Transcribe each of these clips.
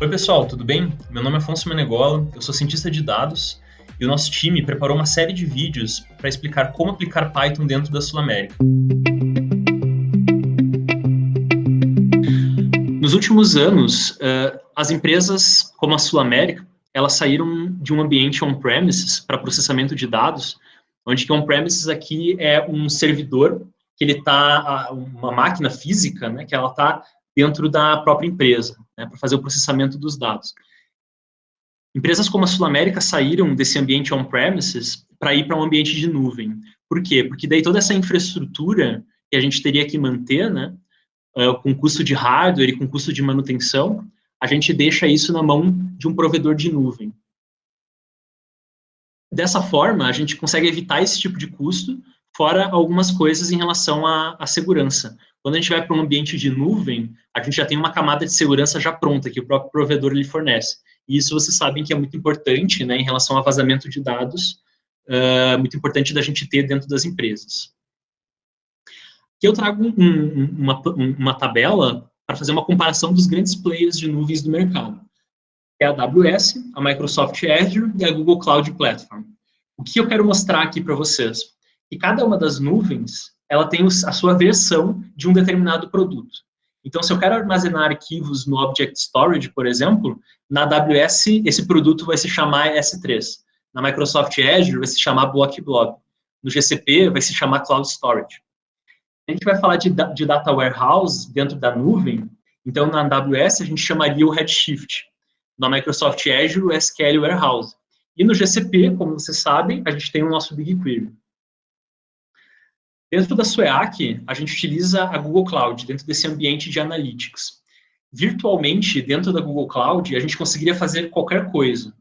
Oi, pessoal, tudo bem? Meu nome é Afonso Menegola, eu sou cientista de dados e o nosso time preparou uma série de vídeos para explicar como aplicar Python dentro da Sul América. Nos últimos anos, as empresas como a Sul América, elas saíram de um ambiente on-premises para processamento de dados, onde que on-premises aqui é um servidor que ele está, uma máquina física, né, que ela está dentro da própria empresa, né, para fazer o processamento dos dados. Empresas como a Sul América saíram desse ambiente on-premises para ir para um ambiente de nuvem. Por quê? Porque daí toda essa infraestrutura que a gente teria que manter, né, com custo de hardware e com custo de manutenção, a gente deixa isso na mão de um provedor de nuvem. Dessa forma, a gente consegue evitar esse tipo de custo, fora algumas coisas em relação à segurança. Quando a gente vai para um ambiente de nuvem, a gente já tem uma camada de segurança já pronta, que o próprio provedor lhe fornece. E isso vocês sabem que é muito importante, né, em relação a vazamento de dados, muito importante da gente ter dentro das empresas. Aqui eu trago uma tabela para fazer uma comparação dos grandes players de nuvens do mercado. É a AWS, a Microsoft Azure e a Google Cloud Platform. O que eu quero mostrar aqui para vocês? Que cada uma das nuvens, ela tem a sua versão de um determinado produto. Então, se eu quero armazenar arquivos no Object Storage, por exemplo, na AWS, esse produto vai se chamar S3. Na Microsoft Azure, vai se chamar Block Blob. No GCP, vai se chamar Cloud Storage. A gente vai falar de Data Warehouse dentro da nuvem, então na AWS a gente chamaria o Redshift. Na Microsoft Azure, o SQL Warehouse. E no GCP, como vocês sabem, a gente tem o nosso BigQuery. Dentro da SUEAC, a gente utiliza a Google Cloud, dentro desse ambiente de analytics. Virtualmente, dentro da Google Cloud, a gente conseguiria fazer qualquer coisa,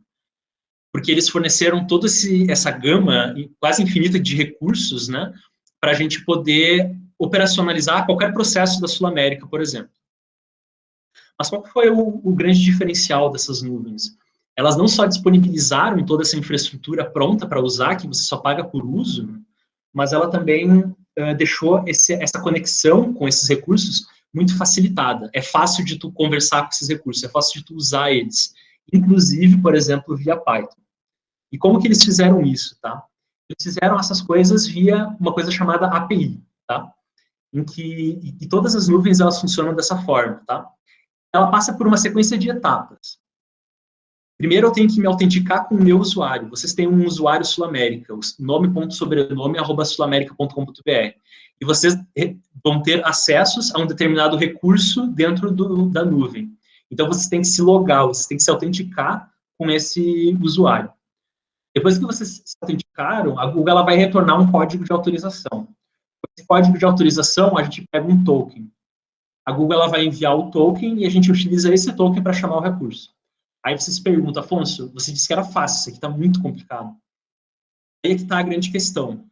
porque eles forneceram toda essa gama quase infinita de recursos, né, para a gente poder operacionalizar qualquer processo da Sul América, por exemplo. Mas qual foi o grande diferencial dessas nuvens? Elas não só disponibilizaram toda essa infraestrutura pronta para usar, que você só paga por uso, mas ela também deixou essa conexão com esses recursos muito facilitada. É fácil de tu conversar com esses recursos, é fácil de tu usar eles, inclusive, por exemplo, via Python. E como que eles fizeram isso, tá? Eles fizeram essas coisas via uma coisa chamada API, tá? Em que todas as nuvens elas funcionam dessa forma, tá? Ela passa por uma sequência de etapas. Primeiro, eu tenho que me autenticar com o meu usuário. Vocês têm um usuário Sul América, nome.sobrenome@sulamerica.com.br. E vocês vão ter acessos a um determinado recurso dentro da nuvem. Então, vocês têm que se logar, vocês têm que se autenticar com esse usuário. Depois que vocês se autenticaram, a Google ela vai retornar um código de autorização. Esse código de autorização, a gente pega um token. A Google ela vai enviar o token e a gente utiliza esse token para chamar o recurso. Aí você se pergunta, Afonso, você disse que era fácil, isso aqui está muito complicado. Aí é que está a grande questão.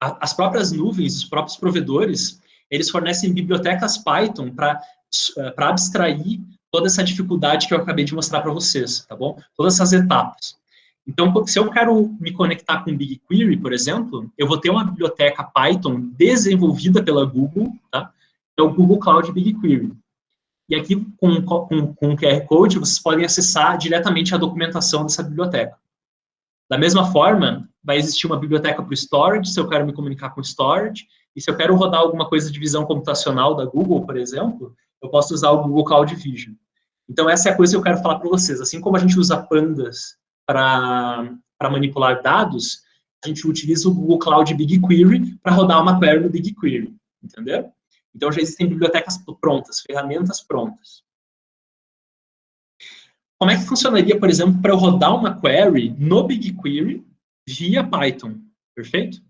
As próprias nuvens, os próprios provedores, eles fornecem bibliotecas Python para abstrair toda essa dificuldade que eu acabei de mostrar para vocês, tá bom? Todas essas etapas. Então, se eu quero me conectar com o BigQuery, por exemplo, eu vou ter uma biblioteca Python desenvolvida pela Google, tá? É o Google Cloud BigQuery. E aqui, com o QR Code, vocês podem acessar diretamente a documentação dessa biblioteca. Da mesma forma, vai existir uma biblioteca para o storage, se eu quero me comunicar com o storage, e se eu quero rodar alguma coisa de visão computacional da Google, por exemplo, eu posso usar o Google Cloud Vision. Então, essa é a coisa que eu quero falar para vocês. Assim como a gente usa pandas para manipular dados, a gente utiliza o Google Cloud BigQuery para rodar uma query no BigQuery, entendeu? Então, já existem bibliotecas prontas, ferramentas prontas. Como é que funcionaria, por exemplo, para eu rodar uma query no BigQuery via Python? Perfeito?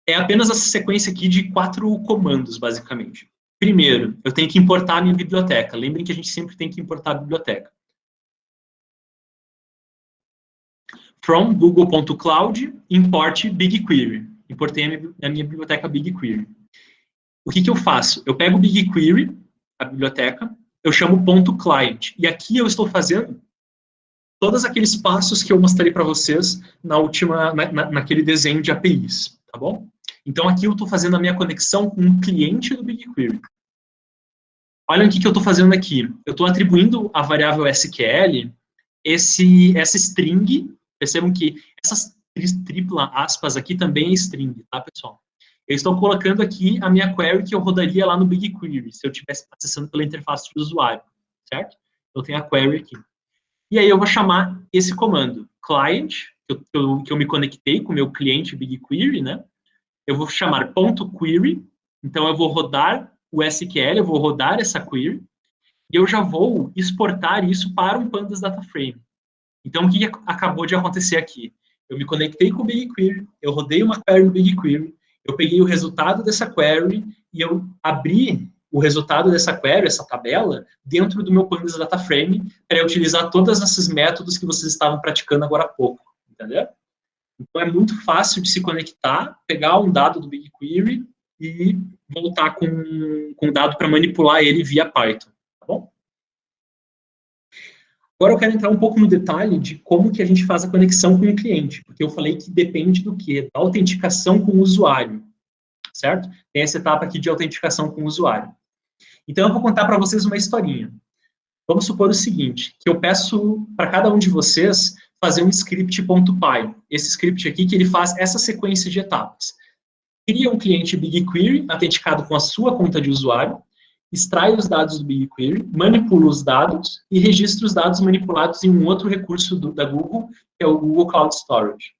É apenas essa sequência aqui de 4 comandos, basicamente. Primeiro, eu tenho que importar a minha biblioteca. Lembrem que a gente sempre tem que importar a biblioteca. From google.cloud, import BigQuery. Importei a minha biblioteca BigQuery. O que eu faço? Eu pego o BigQuery, a biblioteca, eu chamo .client. E aqui eu estou fazendo todos aqueles passos que eu mostrei para vocês naquele desenho de APIs, tá bom? Então, aqui eu estou fazendo a minha conexão com um cliente do BigQuery. Olha o que eu estou fazendo aqui. Eu estou atribuindo à variável SQL essa string. Percebam que essas tripla aspas aqui também é string, tá, pessoal? Eu estou colocando aqui a minha query que eu rodaria lá no BigQuery, se eu estivesse acessando pela interface de usuário, certo? Eu tenho a query aqui. E aí eu vou chamar esse comando, client, que eu me conectei com o meu cliente BigQuery, né? Eu vou chamar .query, então eu vou rodar o SQL, eu vou rodar essa query, e eu já vou exportar isso para um Pandas Data Frame. Então, o que acabou de acontecer aqui? Eu me conectei com o BigQuery, eu rodei uma query no BigQuery, eu peguei o resultado dessa query e eu abri o resultado dessa query, essa tabela, dentro do meu Pandas Data Frame, para utilizar todos esses métodos que vocês estavam praticando agora há pouco, entendeu? Então, é muito fácil de se conectar, pegar um dado do BigQuery e voltar com um dado para manipular ele via Python, tá bom? Agora eu quero entrar um pouco no detalhe de como que a gente faz a conexão com o cliente, porque eu falei que depende do quê? Da autenticação com o usuário, certo? Tem essa etapa aqui de autenticação com o usuário. Então, eu vou contar para vocês uma historinha. Vamos supor o seguinte, que eu peço para cada um de vocês fazer um script.py. Esse script aqui, que ele faz essa sequência de etapas. Cria um cliente BigQuery, autenticado com a sua conta de usuário, extrai os dados do BigQuery, manipula os dados e registra os dados manipulados em um outro recurso da Google, que é o Google Cloud Storage.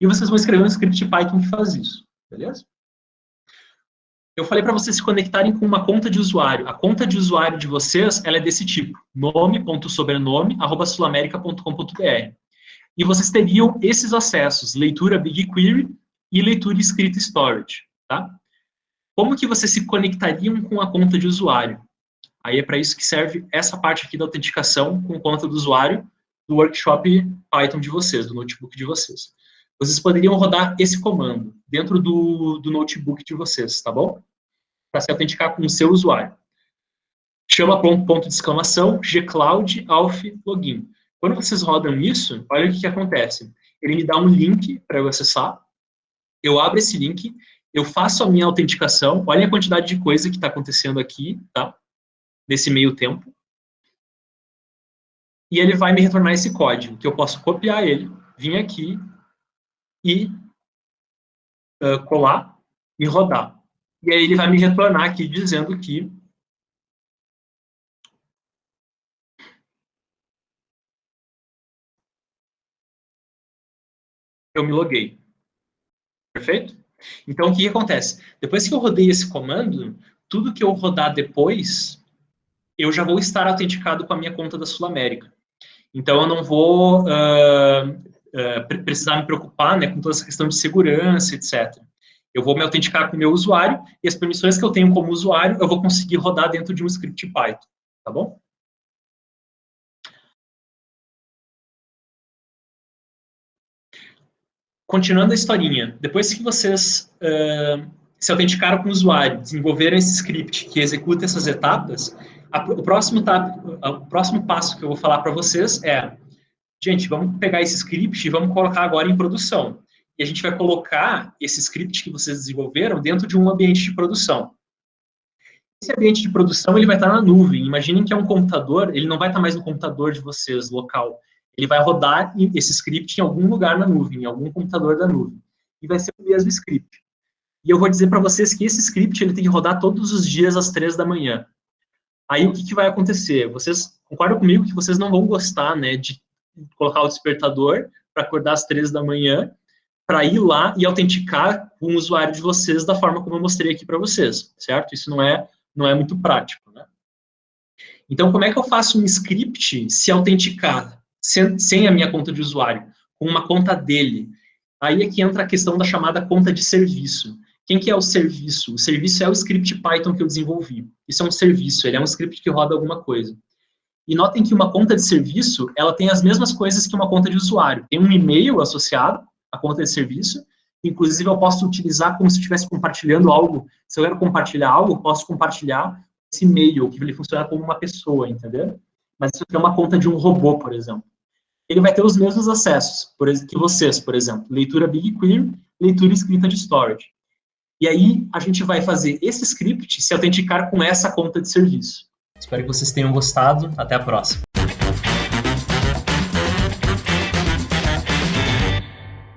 E vocês vão escrever um script Python que faz isso, beleza? Eu falei para vocês se conectarem com uma conta de usuário. A conta de usuário de vocês, ela é desse tipo, nome.sobrenome@sulamerica.com.br. E vocês teriam esses acessos, leitura BigQuery e leitura escrita storage, tá? Como que vocês se conectariam com a conta de usuário? Aí é para isso que serve essa parte aqui da autenticação com conta do usuário do workshop Python de vocês, do notebook de vocês. Vocês poderiam rodar esse comando dentro do notebook de vocês, tá bom? Para se autenticar com o seu usuário. Chama ponto de exclamação, gcloud auth login. Quando vocês rodam isso, olha o que acontece. Ele me dá um link para eu acessar, eu abro esse link, eu faço a minha autenticação, olha a quantidade de coisa que está acontecendo aqui, tá? Nesse meio tempo. E ele vai me retornar esse código, que eu posso copiar ele, vir aqui e colar e rodar. E aí ele vai me retornar aqui dizendo que eu me loguei. Perfeito? Então, o que acontece? Depois que eu rodei esse comando, tudo que eu rodar depois, eu já vou estar autenticado com a minha conta da Sul América. Então, eu não vou precisar me preocupar, né, com toda essa questão de segurança, etc. Eu vou me autenticar com o meu usuário e as permissões que eu tenho como usuário, eu vou conseguir rodar dentro de um script Python, tá bom? Continuando a historinha, depois que vocês se autenticaram com o usuário, desenvolveram esse script que executa essas etapas, o próximo passo que eu vou falar para vocês é, gente, vamos pegar esse script e vamos colocar agora em produção. E a gente vai colocar esse script que vocês desenvolveram dentro de um ambiente de produção. Esse ambiente de produção, ele vai estar na nuvem. Imaginem que é um computador, ele não vai estar mais no computador de vocês, local. Ele vai rodar esse script em algum lugar na nuvem, em algum computador da nuvem. E vai ser o mesmo script. E eu vou dizer para vocês que esse script ele tem que rodar todos os dias às 3 da manhã. Aí o que vai acontecer? Vocês concordam comigo que vocês não vão gostar, né, de colocar o despertador para acordar às 3 da manhã, para ir lá e autenticar com o usuário de vocês da forma como eu mostrei aqui para vocês, certo? Isso não é muito prático, né? Então, como é que eu faço um script se autenticar sem a minha conta de usuário, com uma conta dele? Aí é que entra a questão da chamada conta de serviço. Quem que é o serviço? O serviço é o script Python que eu desenvolvi. Isso é um serviço, ele é um script que roda alguma coisa. E notem que uma conta de serviço, ela tem as mesmas coisas que uma conta de usuário. Tem um e-mail associado à conta de serviço, inclusive eu posso utilizar como se eu estivesse compartilhando algo. Se eu quero compartilhar algo, eu posso compartilhar esse e-mail, que ele funciona como uma pessoa, entendeu? Mas se eu tenho uma conta de um robô, por exemplo, ele vai ter os mesmos acessos que vocês, por exemplo, leitura BigQuery, leitura escrita de storage. E aí, a gente vai fazer esse script se autenticar com essa conta de serviço. Espero que vocês tenham gostado. Até a próxima.